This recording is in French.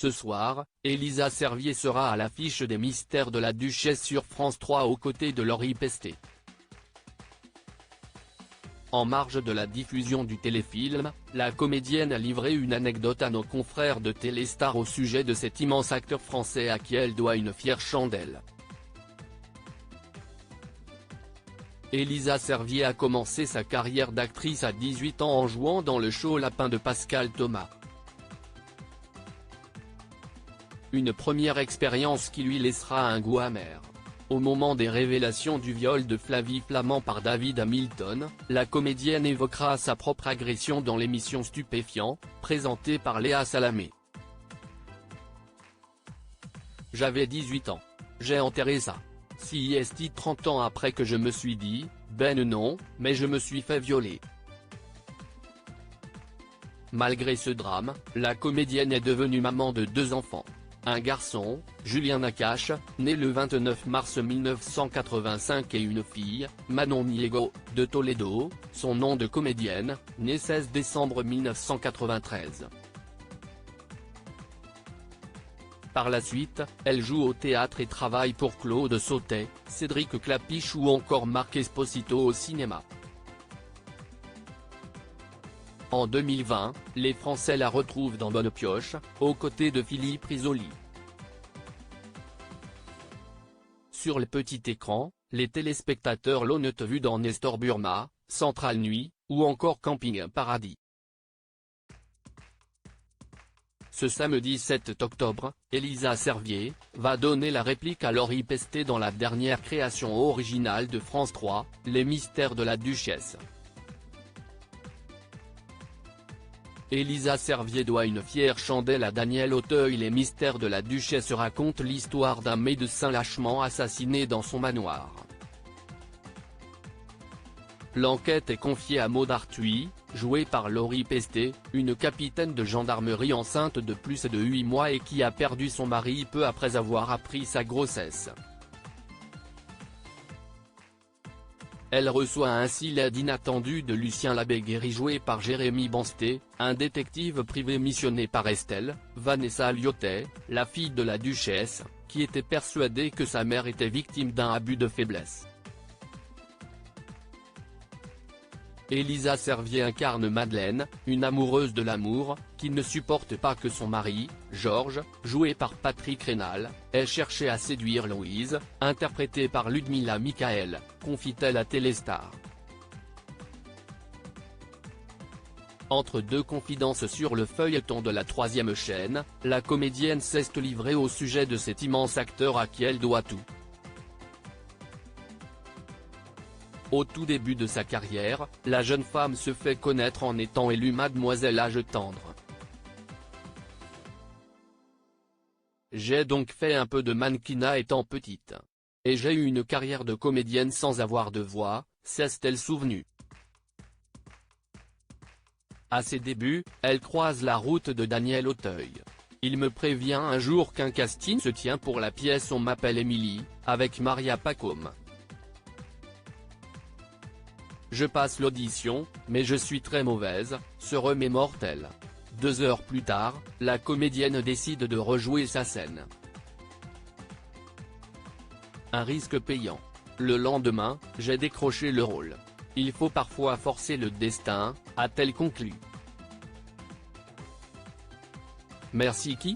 Ce soir, Élisa Servier sera à l'affiche des Mystères de la Duchesse sur France 3 aux côtés de Laurie Pestet. En marge de la diffusion du téléfilm, la comédienne a livré une anecdote à nos confrères de Téléstar au sujet de cet immense acteur français à qui elle doit une fière chandelle. Élisa Servier a commencé sa carrière d'actrice à 18 ans en jouant dans le show Lapin de Pascal Thomas. Une première expérience qui lui laissera un goût amer. Au moment des révélations du viol de Flavie Flament par David Hamilton, la comédienne évoquera sa propre agression dans l'émission Stupéfiant, présentée par Léa Salamé. J'avais 18 ans. J'ai enterré ça. Si est 30 ans après que je me suis dit, ben non, mais je me suis fait violer. Malgré ce drame, la comédienne est devenue maman de 2 enfants. Un garçon, Julien Nakache, né le 29 mars 1985 et une fille, Manon Niego, de Toledo, son nom de comédienne, née 16 décembre 1993. Par la suite, elle joue au théâtre et travaille pour Claude Sautet, Cédric Clapiche ou encore Marc Esposito au cinéma. En 2020, les Français la retrouvent dans Bonne Pioche, aux côtés de Philippe Risoli. Sur le petit écran, les téléspectateurs l'ont vu dans Nestor Burma, Centrale Nuit, ou encore Camping Paradis. Ce samedi 7 octobre, Élisa Servier va donner la réplique à Laurie Pestet dans la dernière création originale de France 3, Les Mystères de la Duchesse. Élisa Servier doit une fière chandelle à Daniel Auteuil. Les Mystères de la Duchesse raconte l'histoire d'un médecin lâchement assassiné dans son manoir. L'enquête est confiée à Maud Arthuis, jouée par Laurie Pestet, une capitaine de gendarmerie enceinte de plus de 8 mois et qui a perdu son mari peu après avoir appris sa grossesse. Elle reçoit ainsi l'aide inattendue de Lucien Labéguéry joué par Jérémy Bansté, un détective privé missionné par Estelle, Vanessa Lyotet, la fille de la duchesse, qui était persuadée que sa mère était victime d'un abus de faiblesse. Élisa Servier incarne Madeleine, une amoureuse de l'amour, qui ne supporte pas que son mari, Georges, joué par Patrick Rénal, ait cherché à séduire Louise, interprétée par Ludmilla Michael, confie-t-elle à Téléstar. Entre deux confidences sur le feuilleton de la 3e chaîne, la comédienne s'est livrée au sujet de cet immense acteur à qui elle doit tout. Au tout début de sa carrière, la jeune femme se fait connaître en étant élue mademoiselle âge tendre. J'ai donc fait un peu de mannequinat étant petite. Et j'ai eu une carrière de comédienne sans avoir de voix, s'est-elle souvenue. À ses débuts, elle croise la route de Daniel Auteuil. Il me prévient un jour qu'un casting se tient pour la pièce On m'appelle Émilie, avec Maria Pacôme. Je passe l'audition, mais je suis très mauvaise, se remémore-t-elle. 2 heures plus tard, la comédienne décide de rejouer sa scène. Un risque payant. Le lendemain, j'ai décroché le rôle. Il faut parfois forcer le destin, a-t-elle conclu. Merci qui ?